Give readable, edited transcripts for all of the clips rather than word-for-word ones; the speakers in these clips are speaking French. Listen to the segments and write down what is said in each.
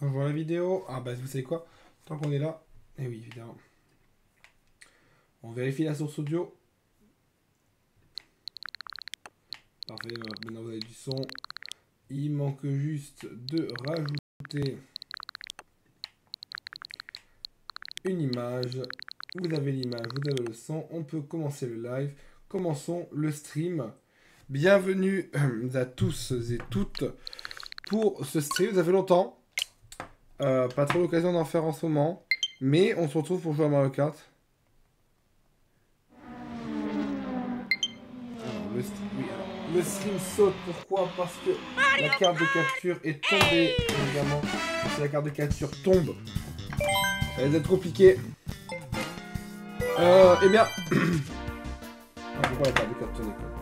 On voit la vidéo. Ah bah vous savez quoi? Tant qu'on est là. Eh oui, évidemment. On vérifie la source audio. Parfait, maintenant vous avez du son. Il manque juste de rajouter une image. Vous avez l'image, vous avez le son. On peut commencer le live. Commençons le stream. Bienvenue à tous et toutes pour ce stream. Ça fait longtemps. Pas trop l'occasion d'en faire en ce moment. Mais on se retrouve pour jouer à Mario Kart. Le stream saute. Pourquoi? Parce que la carte de capture est tombée. Évidemment, si la carte de capture tombe, ça va être compliqué. Eh bien... pourquoi la carte de capture déconne?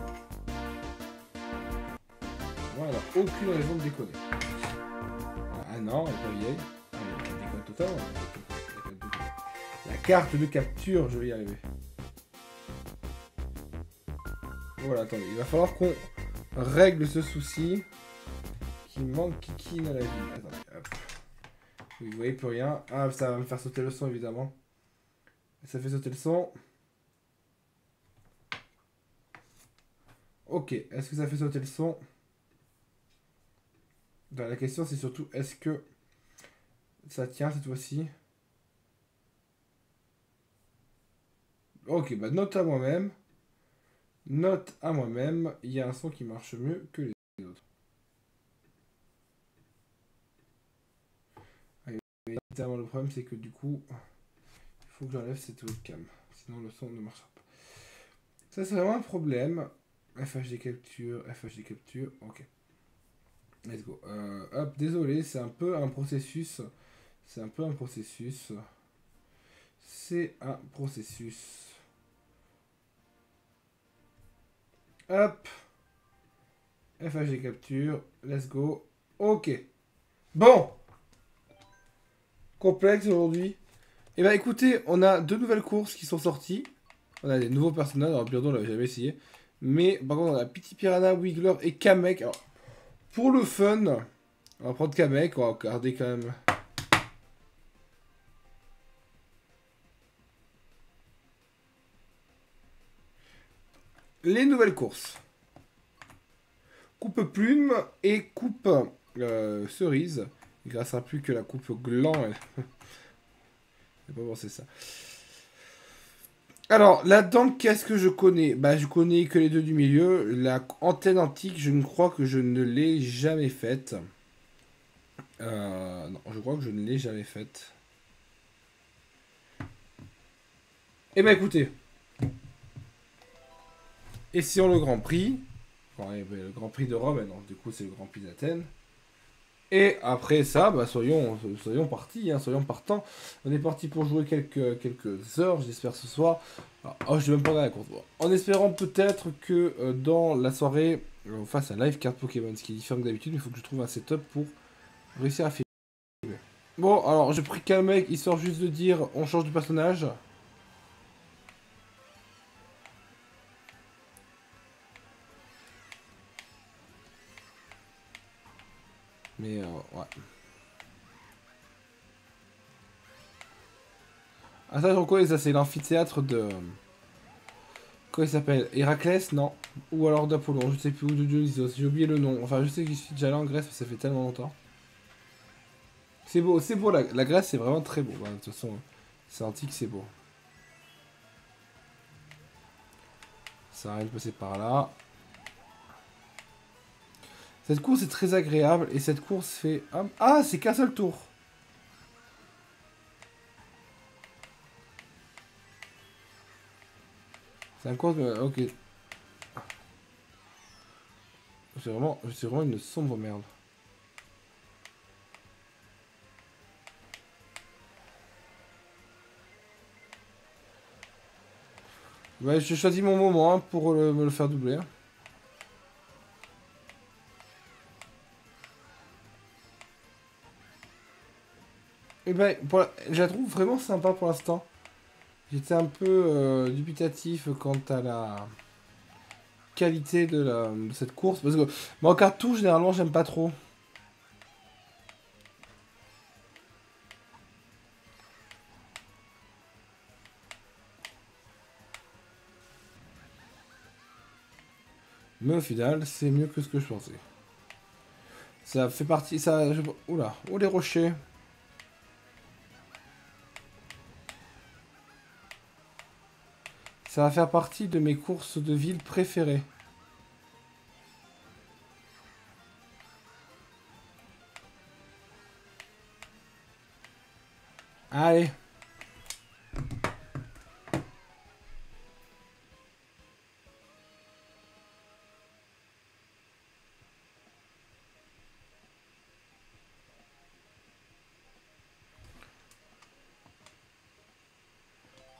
Moi, elle a aucune raison de déconner. Ah non, elle est pas vieille. Ah, elle déconne totalement. La carte de capture, je vais y arriver. Voilà, attendez, il va falloir qu'on règle ce souci qui manque kikine à la vie. Attendez, hop. Oui, vous voyez plus rien. Ah, ça va me faire sauter le son, évidemment. Ça fait sauter le son. Ok, est-ce que ça fait sauter le son? Ben, la question, c'est surtout, est-ce que ça tient cette fois-ci? Ok, bah note à moi-même. Note à moi-même, il y a un son qui marche mieux que les autres. Évidemment, le problème, c'est que du coup, il faut que j'enlève cette webcam. Sinon, le son ne marchera pas. Ça, c'est vraiment un problème. FHD capture, ok. Let's go. Hop, désolé, c'est un peu un processus. C'est un processus. Hop. FHD capture, let's go. Ok. Bon. Complexe aujourd'hui. Et bah écoutez, on a deux nouvelles courses qui sont sorties. On a des nouveaux personnages, alors Birdo on l'avait jamais essayé. Mais par contre on a Pity Piranha, Wiggler et Kamek. Alors, pour le fun, on va prendre Kamek, on va garder quand même. Les nouvelles courses. Coupe plume et coupe cerise. Il ne restera plus que la coupe gland. Pas penser ça. Alors, là-dedans, qu'est-ce que je connais? Bah, je connais que les deux du milieu. La antenne antique, je ne crois que je ne l'ai jamais faite. Non, je crois que je ne l'ai jamais faite. Eh ben, écoutez. Essayons le Grand Prix. Ouais, le Grand Prix de Rome, non, du coup, c'est le Grand Prix d'Athènes. Et après ça, bah, soyons partis, hein, soyons partants. On est parti pour jouer quelques heures, j'espère ce soir. Oh, je vais même pas regarder la course. En espérant peut-être que dans la soirée, on fasse un live carte Pokémon, ce qui est différent que d'habitude, mais il faut que je trouve un setup pour réussir à filmer. Bon, alors j'ai pris qu'un mec, histoire juste de dire on change de personnage. Mais ouais. Ah ça, quoi, ça c'est l'amphithéâtre de... Quoi il s'appelle? Héraclès, non? Ou alors d'Apollon, je sais plus, ou de Dionysos, j'ai oublié le nom. Enfin, je sais que je suis déjà allé en Grèce, mais ça fait tellement longtemps. C'est beau, la Grèce c'est vraiment très beau. Ouais, de toute façon, c'est antique, c'est beau. Ça va rien de passer par là. Cette course est très agréable, et cette course fait... Ah, c'est qu'un seul tour! C'est un course... Ok. C'est vraiment une sombre merde. Ouais, je choisis mon moment hein, pour me le faire doubler. Et ben, je la trouve vraiment sympa pour l'instant. J'étais un peu dubitatif quant à la qualité de cette course. Parce que Mario Kart Tour, généralement, j'aime pas trop. Mais au final, c'est mieux que ce que je pensais. Ça fait partie... Ça, oula, oh les rochers. Ça va faire partie de mes courses de ville préférées. Allez.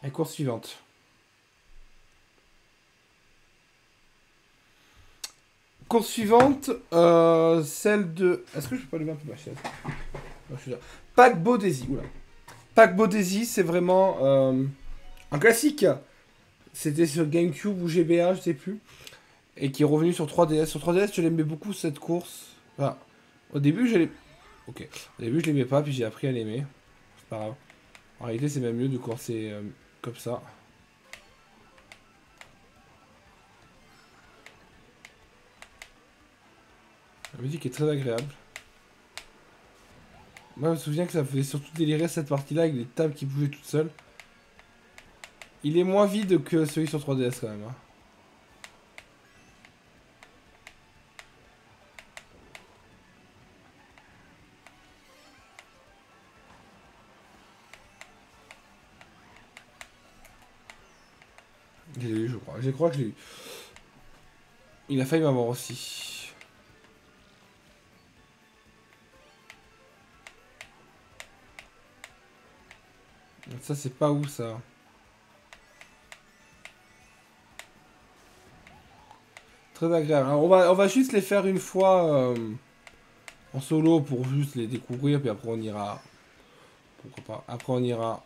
La course suivante. Course suivante, celle de... Est-ce que je peux pas lever un peu ma chaise? Non, je suis là. Paquebot Daisy, oula. Paquebot Daisy, c'est vraiment un classique. C'était sur GameCube ou GBA, je sais plus. Et qui est revenu sur 3DS. Sur 3DS, je l'aimais beaucoup cette course. Enfin, au début, je l'aimais... Ok. Au début, je l'aimais pas, puis j'ai appris à l'aimer. C'est pas grave. En réalité, c'est même mieux de courser comme ça. La musique est très agréable. Moi, je me souviens que ça faisait surtout délirer cette partie-là avec les tables qui bougeaient toutes seules. Il est moins vide que celui sur 3DS quand même. Hein. Je l'ai eu, je crois. Je crois que je l'ai eu. Il a failli m'avoir aussi. Ça, c'est pas où ça? Très agréable. Alors, on va juste les faire une fois en solo pour juste les découvrir, puis après on ira. Pourquoi pas? Après on ira.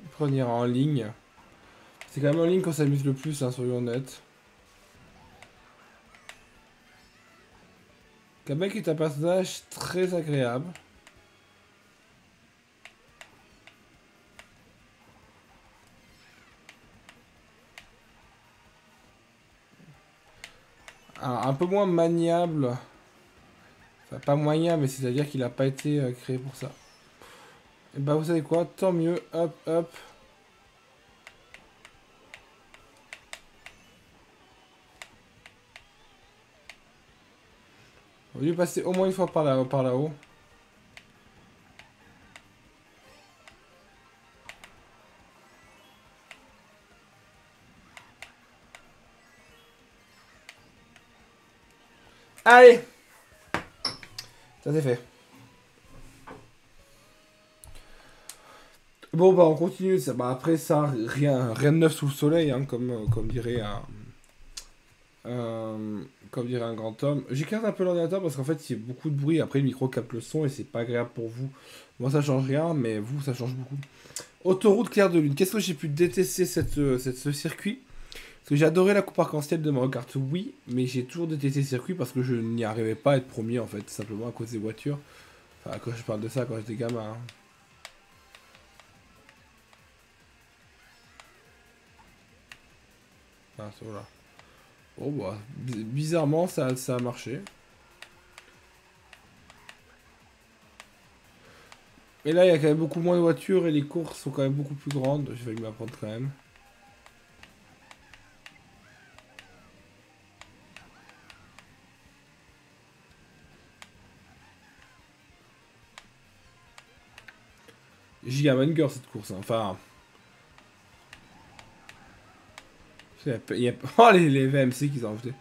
Après on ira en ligne. C'est quand même en ligne qu'on s'amuse le plus, hein, soyons honnêtes. Kamek est un personnage très agréable. Un peu moins maniable. Enfin, pas moyen, mais c'est-à-dire qu'il n'a pas été créé pour ça. Et bah, vous savez quoi? Tant mieux. Hop, hop. On va lui passer au moins une fois par là-haut. Allez! Ça c'est fait. Bon bah on continue. Bah, après ça, rien de neuf sous le soleil, hein, comme dirait comme dirait un grand homme. J'écarte un peu l'ordinateur parce qu'en fait il y a beaucoup de bruit. Après le micro capte le son et c'est pas agréable pour vous. Moi ça change rien, mais vous ça change beaucoup. Autoroute Clair de Lune. Qu'est-ce que j'ai pu détester ce circuit? Parce que j'ai adoré la coupe arc-en-ciel de Mario Kart, oui, mais j'ai toujours détesté ce circuit parce que je n'y arrivais pas à être premier en fait, simplement à cause des voitures. Enfin, quand je parle de ça, quand j'étais gamin. Hein. Enfin, voilà. Bon, bah, bizarrement, ça a marché. Mais là, il y a quand même beaucoup moins de voitures et les courses sont quand même beaucoup plus grandes. Je vais m'apprendre quand même. Giga Banger cette course. Hein. Enfin. Il y a... Oh, les VMC qu'ils ont rajouté.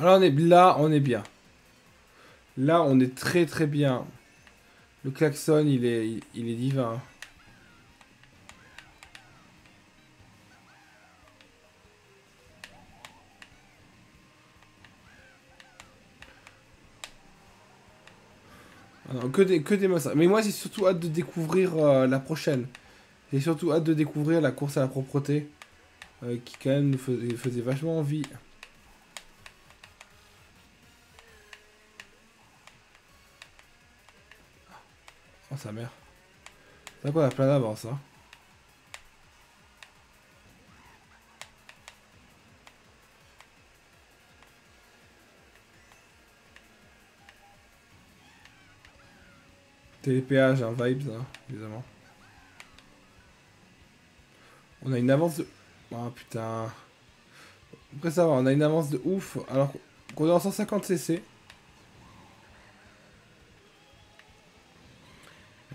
Là, on est bien. Là, on est très très bien. Le klaxon, il est divin. Non, que des massacres. Mais moi, j'ai surtout hâte de découvrir la prochaine. J'ai surtout hâte de découvrir la course à la propreté. Qui, quand même, nous faisait vachement envie. Oh, sa mère. C'est quoi, on a plein d'avance, hein. Télépéage, hein, vibes, hein, évidemment. On a une avance de... Oh putain. Après ça va, on a une avance de ouf. Alors qu'on est en 150 cc.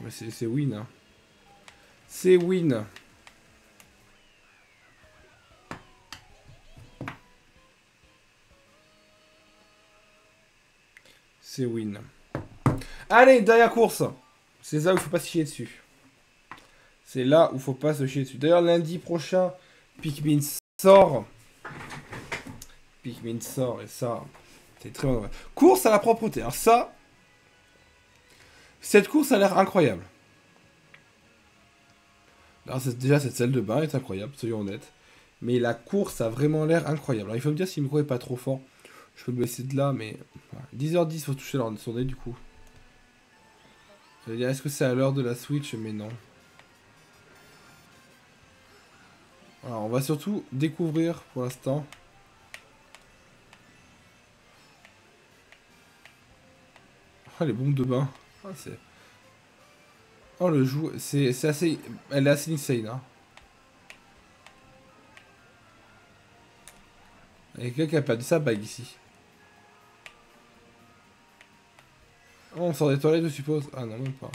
Mais c'est win, hein. C'est win. C'est win. Allez, dernière course. C'est là où il faut pas se chier dessus. C'est là où faut pas se chier dessus. D'ailleurs, lundi prochain, Pikmin sort. Pikmin sort et ça, c'est très bon. Course à la propreté. Alors ça, cette course a l'air incroyable. Alors déjà, cette salle de bain est incroyable, soyons honnêtes. Mais la course a vraiment l'air incroyable. Alors il faut me dire si le micro est pas trop fort. Je peux le baisser de là, mais... Voilà. 10h10, faut toucher son nez du coup. J'allais dire, est-ce que c'est à l'heure de la Switch? Mais non. Alors, on va surtout découvrir pour l'instant. Oh, les bombes de bain. Oh, oh le jeu, c'est assez... Elle est assez insane, hein. Il y a quelqu'un qui a perdu sa bague ici. Oh, on sort des toilettes, je suppose. Ah non, même pas.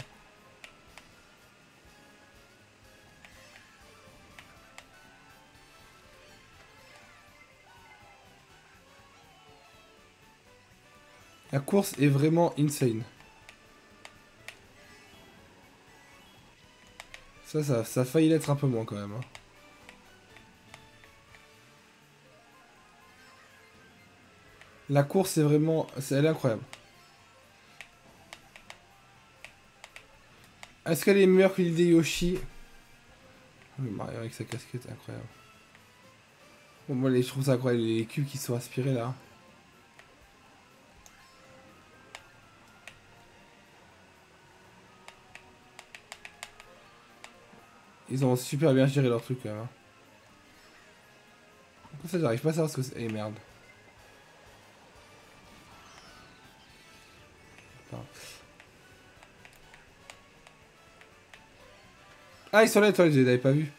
La course est vraiment insane. Ça a failli l'être un peu moins quand même, hein. La course est vraiment... Elle est incroyable. Est-ce qu'elle est meilleure que l'île des Yoshi? Le Mario avec sa casquette, incroyable. Bon, moi, je trouve ça incroyable, les cubes qui sont aspirés là. Ils ont super bien géré leur truc quand même, hein. Pourquoi ça, j'arrive pas à savoir ce que c'est. Eh merde. Enfin. Ah, ils sont là les toilettes, je les avais pas vus.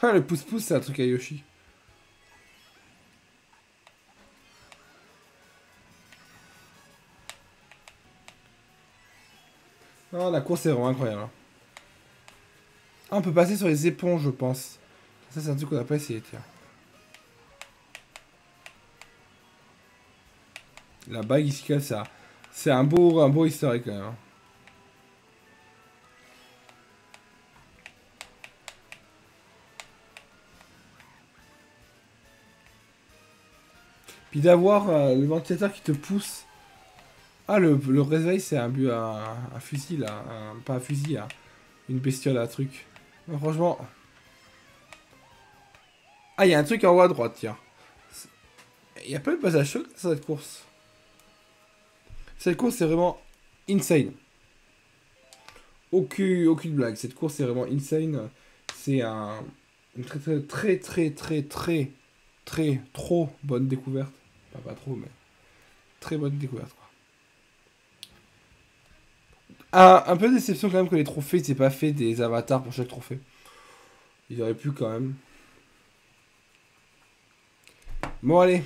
Ah, le pouce-pouce, c'est un truc à Yoshi. Ah, la course est vraiment incroyable, hein. Ah, on peut passer sur les éponges, je pense. Ça, c'est un truc qu'on n'a pas essayé, tiens. La bague ici, ça. C'est un beau historique quand même, hein. Puis d'avoir le ventilateur qui te pousse. Ah, le réveil, c'est un fusil là. Pas un fusil, hein. Une bestiole à truc. Non, franchement. Ah, il y a un truc en haut à droite, tiens. Il n'y a pas eu de passage choc sur cette course. Cette course, c'est vraiment insane. Aucune blague. Cette course, c'est vraiment insane. C'est une très, trop bonne découverte. Enfin, pas trop, mais très bonne découverte, quoi. Ah, un peu de déception quand même que les trophées, c'est pas fait des avatars pour chaque trophée. Ils auraient pu quand même. Bon, allez.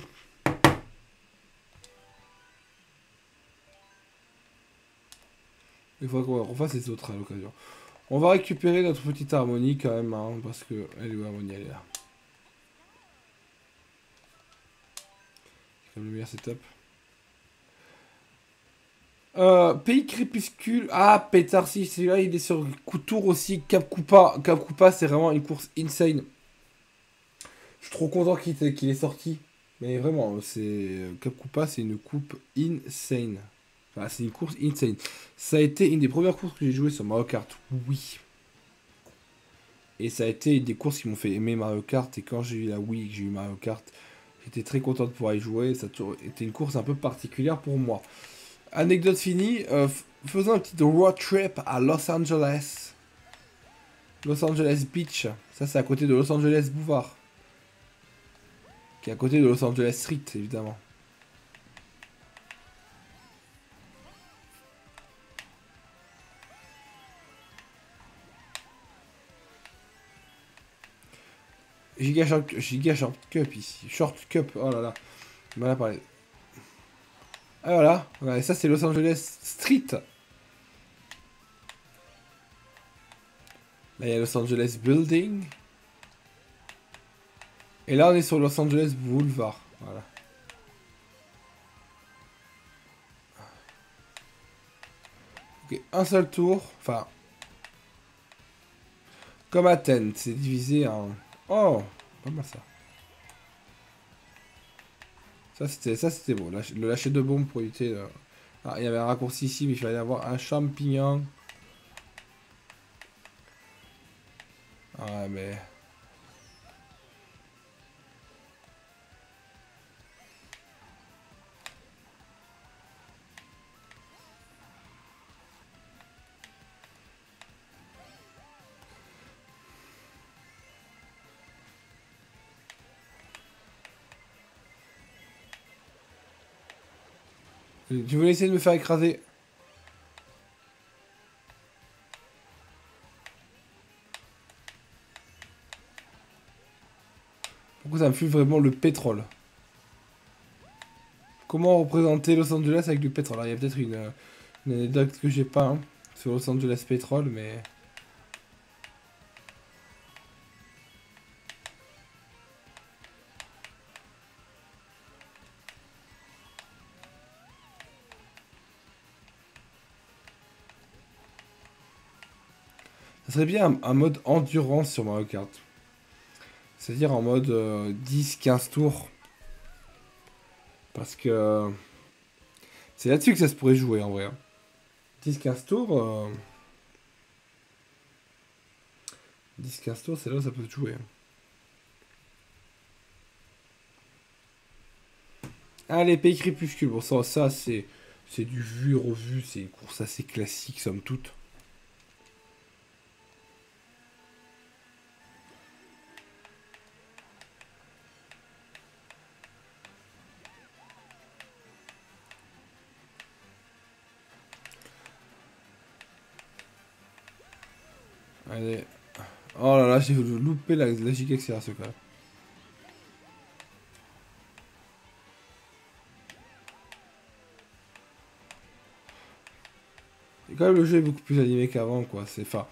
Il faudra qu'on refasse les autres à l'occasion. On va récupérer notre petite harmonie quand même, hein, parce que... Elle est où, harmonie? Elle est là. C'est comme le meilleur setup. Pays Crépuscule. Ah, pétard, si, celui-là, il est sur Couture aussi. Cap Coupa. Cap Coupa, c'est vraiment une course insane. Je suis trop content qu'il est sorti. Mais vraiment, Cap Coupa, c'est une coupe insane. Enfin, c'est une course insane. Ça a été une des premières courses que j'ai joué sur Mario Kart. Oui. Et ça a été une des courses qui m'ont fait aimer Mario Kart. Et quand j'ai eu la Wii, que j'ai eu Mario Kart, j'étais très content de pouvoir y jouer. Ça a toujours été une course un peu particulière pour moi. Anecdote finie. Faisons un petit road trip à Los Angeles. Los Angeles Beach. Ça, c'est à côté de Los Angeles Boulevard. Qui est à côté de Los Angeles Street, évidemment. Giga Short Cup ici. Short Cup, oh là là. Mal à parler. Ah voilà, ouais, ça c'est Los Angeles Street. Là il y a Los Angeles Building. Et là on est sur Los Angeles Boulevard. Voilà. Ok, un seul tour. Enfin. Comme Athènes, c'est divisé en. Oh, pas mal ça. Ça c'était bon. Le lâcher de bombe pour éviter. Ah, il y avait un raccourci ici, mais il fallait avoir un champignon. Ah mais. Tu voulais essayer de me faire écraser. Pourquoi ça me fume vraiment le pétrole? Comment représenter Los Angeles avec du pétrole? Alors, il y a peut-être une anecdote que j'ai pas hein, sur Los Angeles pétrole, mais. Ça serait bien un mode endurance sur Mario Kart. C'est-à-dire en mode 10-15 tours. Parce que c'est là-dessus que ça se pourrait jouer en vrai, hein. 10-15 tours. 10-15 tours, c'est là où ça peut se jouer, hein. Allez, Pays Crépuscule. Bon, ça c'est du vu revu. C'est une course assez classique, somme toute. Allez. Oh là là, j'ai loupé la giga accélération quand même. Et quand même, le jeu est beaucoup plus animé qu'avant, quoi. C'est enfin.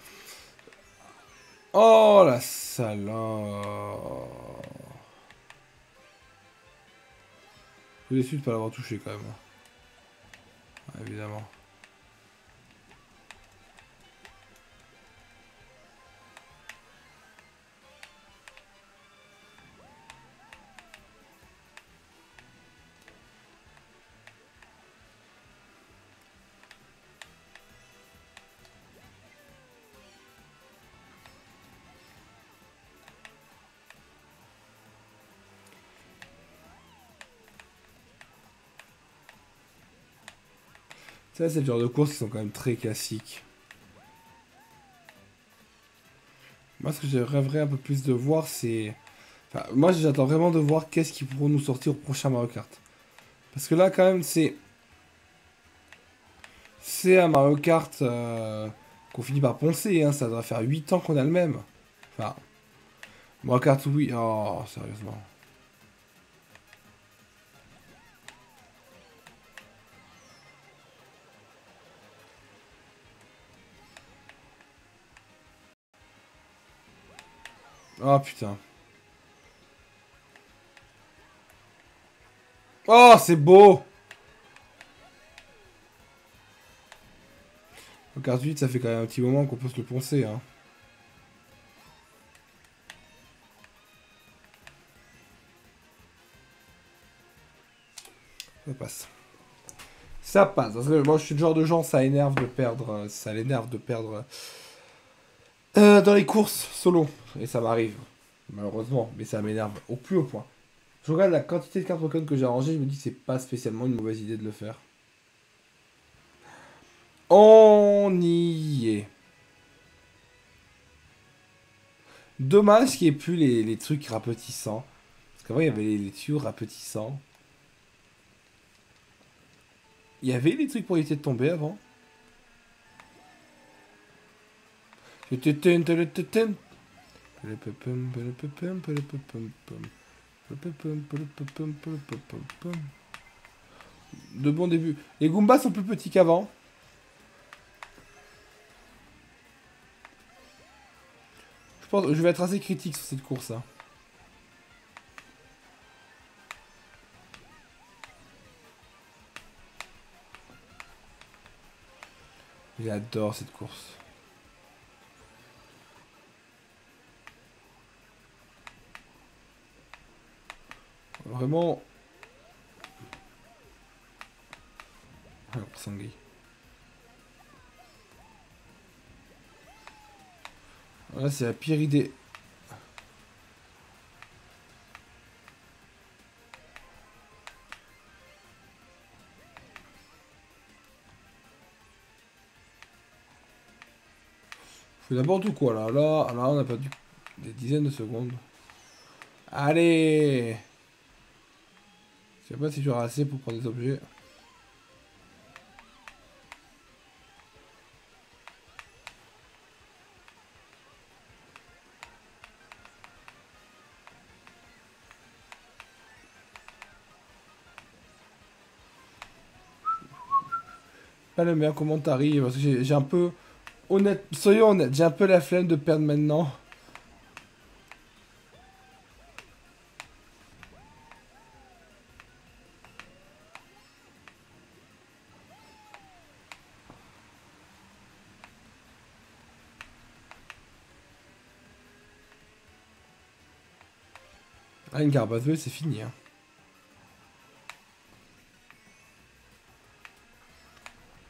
Oh la salope. Je suis déçu de pas l'avoir touché quand même. Ouais, évidemment. Ça, c'est le genre de courses qui sont quand même très classiques. Moi, ce que je rêverais un peu plus de voir, c'est. Enfin, moi, j'attends vraiment de voir qu'est-ce qu'ils pourront nous sortir au prochain Mario Kart. Parce que là, quand même, c'est un Mario Kart qu'on finit par poncer, hein. Ça doit faire 8 ans qu'on a le même. Enfin, Mario Kart, oui. Oh, sérieusement. Oh, putain. Oh, c'est beau! carte 8, ça fait quand même un petit moment qu'on peut se le poncer. Hein. Ça passe. Ça passe. Parce que moi, je suis le genre de gens, ça énerve de perdre. Ça l'énerve de perdre dans les courses solo. Et ça m'arrive. Malheureusement. Mais ça m'énerve au plus haut point. Je regarde la quantité de cartes Pokémon que j'ai rangées, je me dis que c'est pas spécialement une mauvaise idée de le faire. On y est. Dommage qu'il n'y ait plus les trucs rapetissants. Parce qu'avant, il y avait les tuyaux rapetissants. Il y avait les trucs pour éviter de tomber avant. De bon début. Les Goombas sont plus petits qu'avant. Je pense que je vais être assez critique sur cette course. Hein. J'adore cette course. Vraiment. Alors, Sangui. Là, c'est la pire idée. C'est n'importe quoi là. Là, on a perdu des dizaines de secondes. Allez! Je sais pas si j'aurai assez pour prendre des objets. Pas le meilleur commentaire, parce que j'ai un peu... Honnête, soyons honnêtes, j'ai un peu la flemme de perdre maintenant. Ah, une carapace bleue, c'est fini. Hein.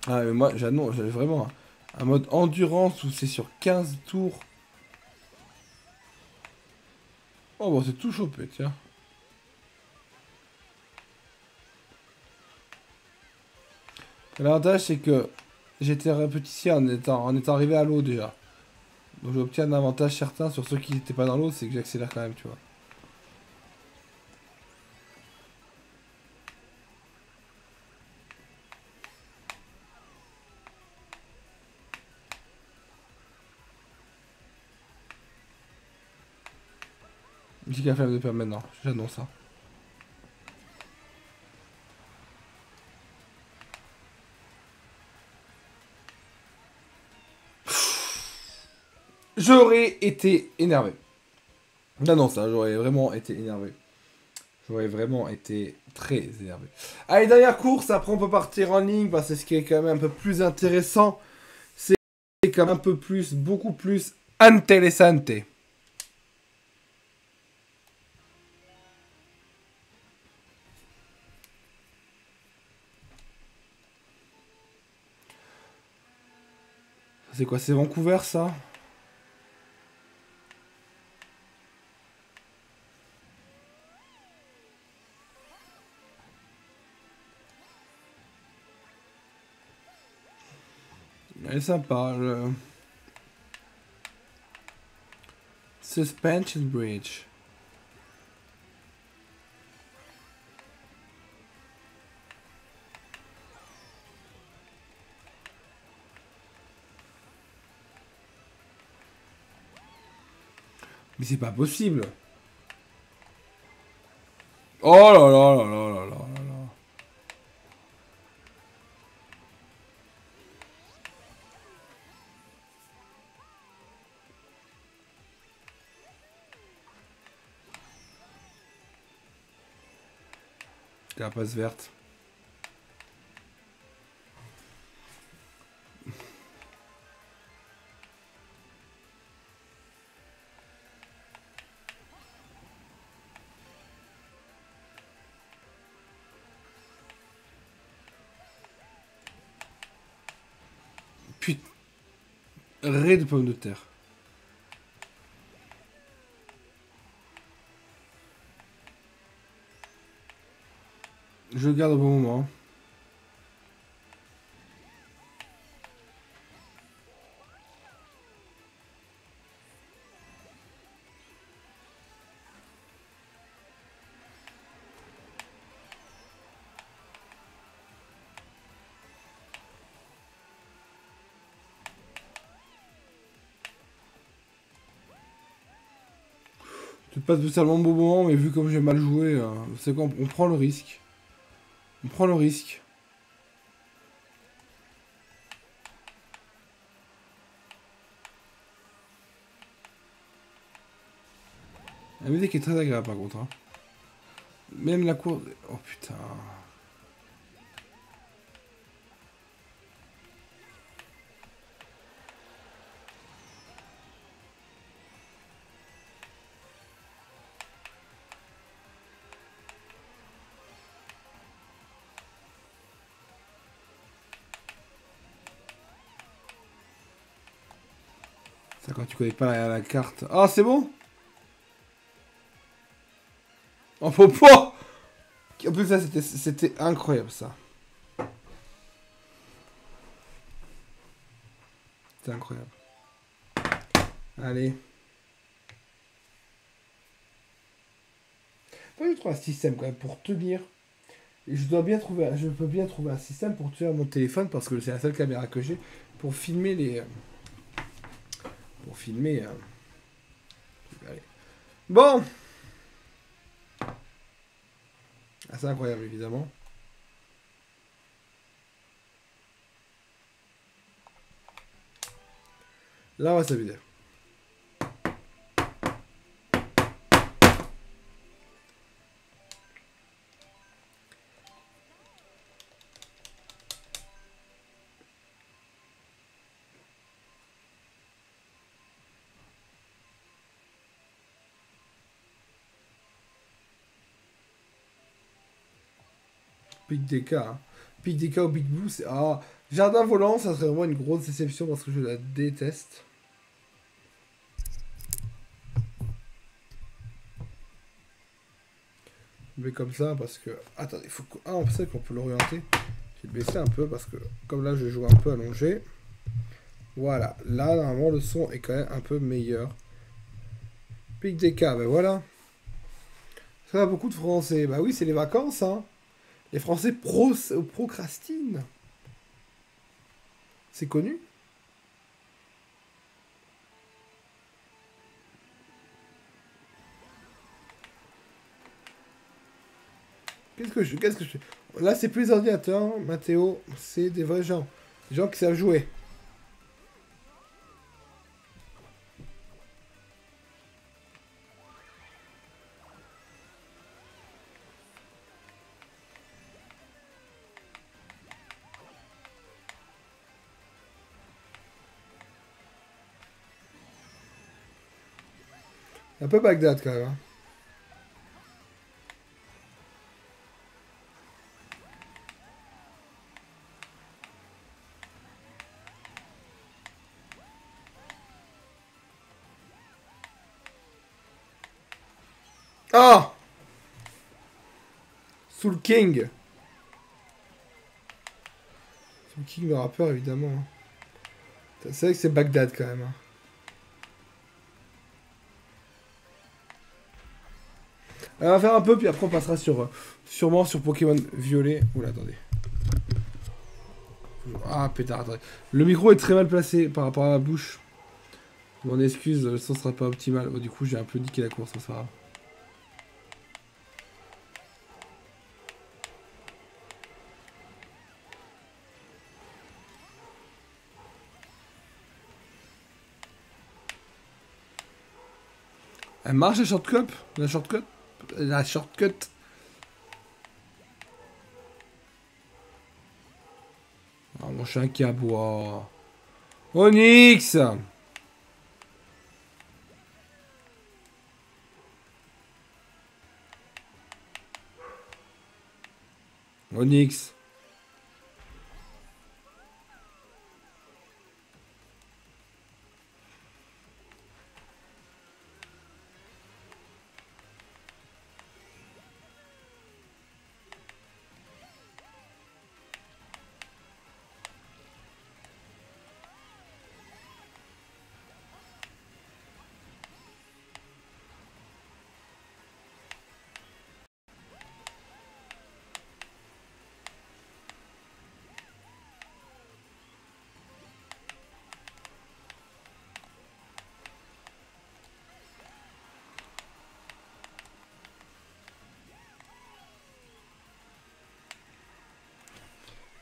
Ah, mais moi, j'annonce, j'ai vraiment un mode endurance où c'est sur 15 tours. Oh, bon, c'est tout chopé, tiens. L'avantage, c'est que j'étais repétitier en étant arrivé à l'eau déjà. Donc j'obtiens un avantage certain sur ceux qui n'étaient pas dans l'eau, c'est que j'accélère quand même, tu vois. Musique à flemme de perdre maintenant, j'annonce ça. J'aurais été énervé. Non, ça, j'aurais vraiment été énervé. J'aurais vraiment été très énervé. Allez, dernière course, après on peut partir en ligne, parce que ce qui est quand même un peu plus intéressant, c'est quand même un peu plus, beaucoup plus intéressante. C'est quoi, c'est Vancouver, ça? Elle est sympa, le... Suspension Bridge. Mais c'est pas possible. Oh là là là là là là là. Carapace verte. Raie de pommes de terre. Je le garde au bon moment. C'est pas spécialement bon moment, mais vu comme j'ai mal joué, c'est quoi, on prend le risque. On prend le risque. La musique est très agréable par contre. Hein. Même la cour... Oh putain. Ça quand tu connais pas la carte. Ah c'est bon. Oh faut pas. En plus ça c'était incroyable ça. C'était incroyable. Allez. Moi je trouve un système quand même pour tenir. Et je peux bien trouver un système pour tenir mon téléphone parce que c'est la seule caméra que j'ai pour filmer les. Pour filmer. Allez. Bon. Ah, c'est incroyable évidemment. Là on va s'amuser. Pic DK. Hein. Pic DK au Big Blue, c'est. Ah, Jardin volant, ça serait vraiment une grosse déception parce que je la déteste. Mais comme ça parce que. Attendez, il faut que. Ah, on sait qu'on peut l'orienter. J'ai baissé un peu parce que comme là je joue un peu allongé. Voilà. Là, normalement, le son est quand même un peu meilleur. Pic DK, ben voilà. Ça a beaucoup de Français. Bah oui, c'est les vacances, hein. Les Français procrastinent. C'est connu. Qu'est-ce que je fais? Là, c'est plus les ordinateurs, hein, Mathéo. C'est des vrais gens. Des gens qui savent jouer. Un peu Bagdad, quand même. Hein. Ah! Soul King. Soul King, le rappeur, évidemment. Hein. C'est vrai que c'est Bagdad, quand même. Hein. On va faire un peu, puis après on passera sur sûrement sur Pokémon Violet. Oula, attendez. Ah, pétard, attendez. Le micro est très mal placé par rapport à ma bouche. Mon excuse, le son sera pas optimal. Bon, du coup, j'ai un peu niqué la course, ça sera. Elle marche la shortcut? La shortcut? La shortcut? Ah, mon chien qui aboie. Onyx! Onyx.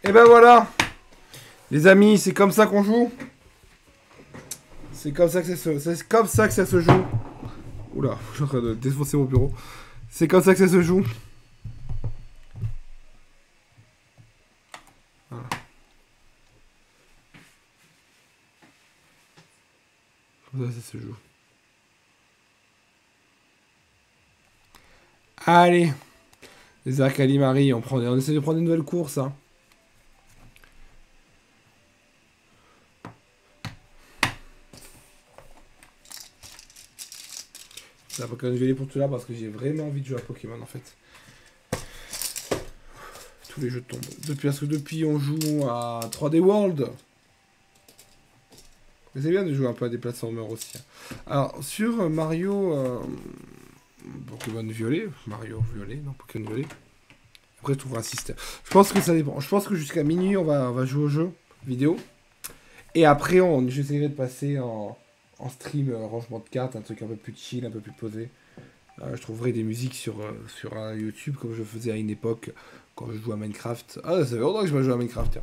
Et ben voilà, les amis, c'est comme ça qu'on joue. C'est comme ça que c'est comme ça que ça se joue. Oula, je suis en train de défoncer mon bureau. C'est comme ça que ça se joue. Voilà. Comme ça se joue. Allez, les Arcali-Marie, on essaie de prendre une nouvelle course. Hein. La Pokémon Violet pour tout là parce que j'ai vraiment envie de jouer à Pokémon en fait. Tous les jeux tombent. Depuis on joue à 3D World. Mais c'est bien de jouer un peu à des platformers aussi. Hein. Alors sur Mario Pokémon Violet, Pokémon Violet. Après je trouverai un système. Je pense que ça dépend. Je pense que jusqu'à minuit on va jouer au jeu vidéo. Et après j'essaierai de passer en stream rangement de cartes, un truc un peu plus chill, un peu plus posé. Je trouverai des musiques sur YouTube comme je faisais à une époque quand je jouais à Minecraft. Ah, ça fait longtemps que je vais jouer à Minecraft. Tiens.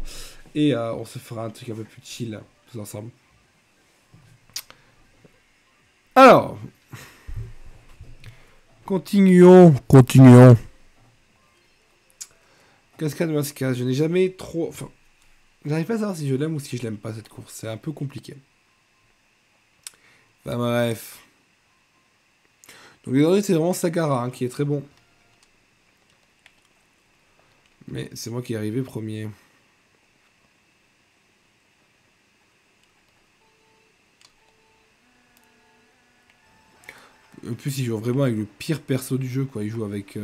Et on se fera un truc un peu plus chill tous ensemble. Alors, continuons. Cascade Mascade, je n'ai jamais trop... Enfin, j'arrive pas à savoir si je l'aime ou si je l'aime pas cette course. C'est un peu compliqué. Enfin bref. Donc les c'est vraiment Sagara hein, qui est très bon. Mais c'est moi qui est arrivé premier. En plus, il joue vraiment avec le pire perso du jeu, quoi. Il joue avec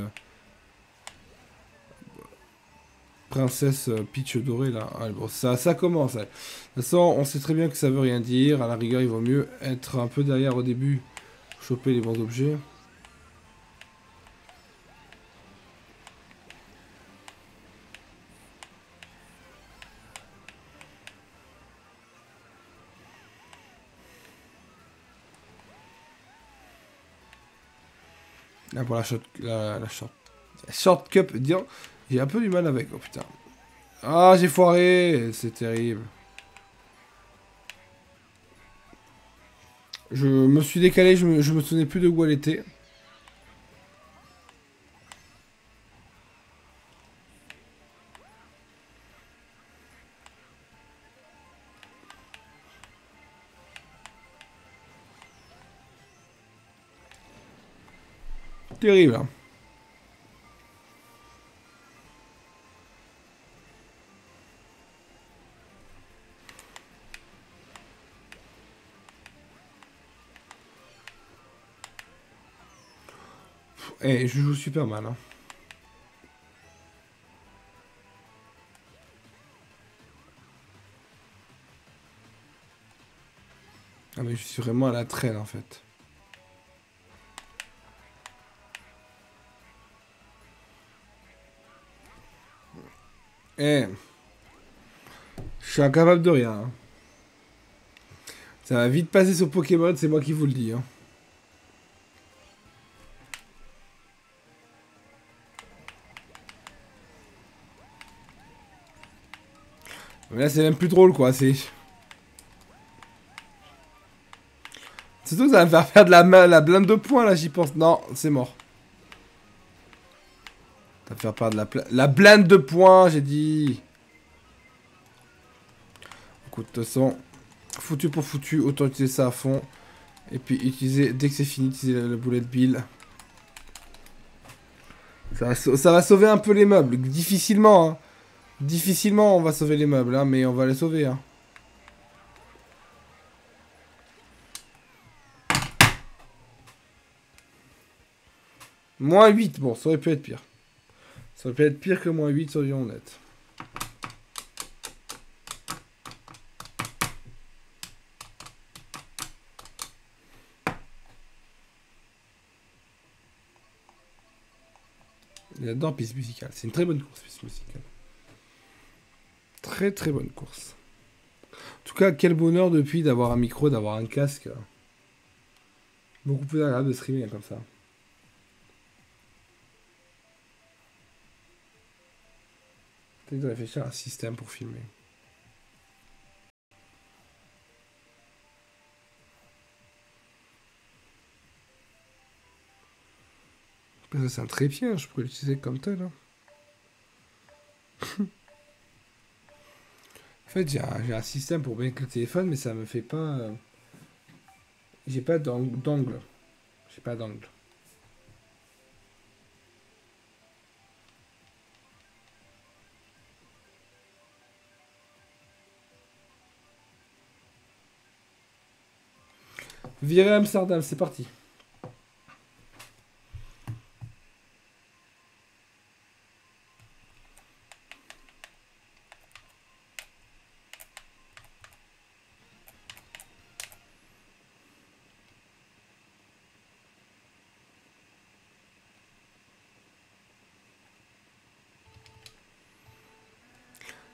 Princesse Peach dorée, là. Ah, bon, ça commence. Là. De toute façon, on sait très bien que ça veut rien dire. À la rigueur, il vaut mieux être un peu derrière au début. Choper les bons objets. Là, pour la short cup, dire, j'ai un peu du mal avec. Oh putain. Ah, j'ai foiré. C'est terrible. Je me suis décalé, je me souvenais plus de où elle était. Terrible. Hein. Eh, je joue super mal. Hein. Ah mais je suis vraiment à la traîne en fait. Eh, je suis incapable de rien. Hein. Ça va vite passer sur Pokémon, c'est moi qui vous le dis. Hein. Mais là c'est même plus drôle quoi, c'est... Surtout que ça va me faire de la blinde de points là, j'y pense. Non, c'est mort. Ça va me faire perdre la blinde de points, j'ai dit. Écoute, de toute façon, foutu pour foutu, autant utiliser ça à fond. Et puis utiliser, dès que c'est fini, utiliser le bullet bill. Ça va sauver un peu les meubles. Difficilement, hein. Difficilement on va sauver les meubles, hein, mais on va les sauver. Hein. Moins 8, bon, ça aurait pu être pire. Ça aurait pu être pire que moins 8, soyons honnêtes. Il adore piste musicale. C'est une très bonne course, piste musicale. Très très bonne course. En tout cas, quel bonheur depuis d'avoir un micro, d'avoir un casque. Beaucoup plus agréable de streamer comme ça. Peut-être de réfléchir à un système pour filmer. Parce que c'est un trépied, hein, je pourrais l'utiliser comme tel. Hein. En fait, j'ai un système pour mettre le téléphone, mais ça me fait pas. J'ai pas d'angle. J'ai pas d'angle. Virer Amsterdam, c'est parti.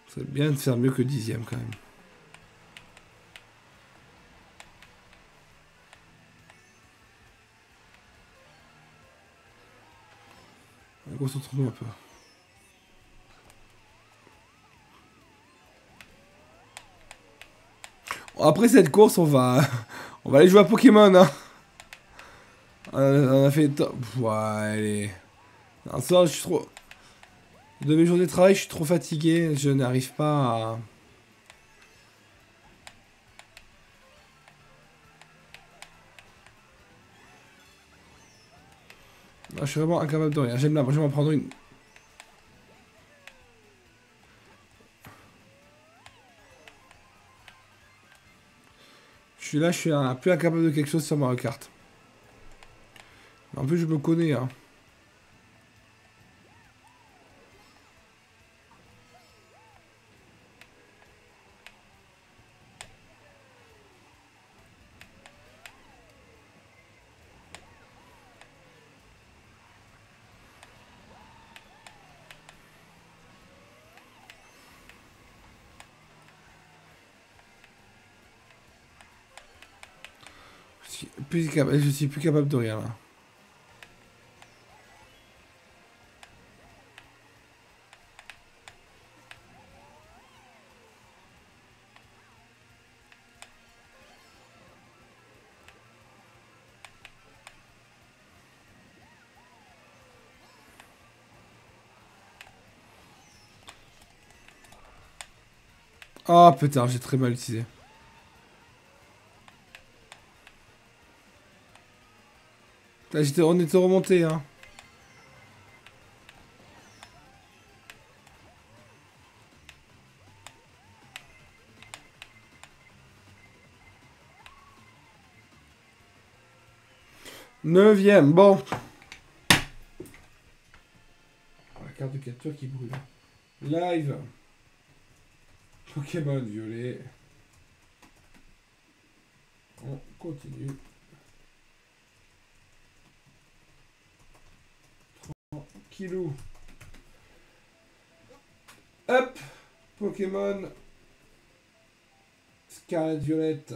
C'est bien de faire mieux que 10e quand même. Concentrons-nous un peu. Bon, après cette course, on va aller jouer à Pokémon. Hein. On a fait. Ouais, allez. Non, ça, je suis trop. De mes journées de travail, je suis trop fatigué. Je n'arrive pas à. Non, je suis vraiment incapable de rien. J'aime là, moi je vais m'en prendre une. Je suis un peu incapable de quelque chose sur Mario Kart. En plus, je me connais, hein. Je suis plus capable de rien là. Oh putain, j'ai très mal utilisé. On était remonté, hein. Neuvième, bon. La carte de capture qui brûle. Live. Pokémon violet. On continue. Kilo. Hop. Pokémon. Scarlet Violette.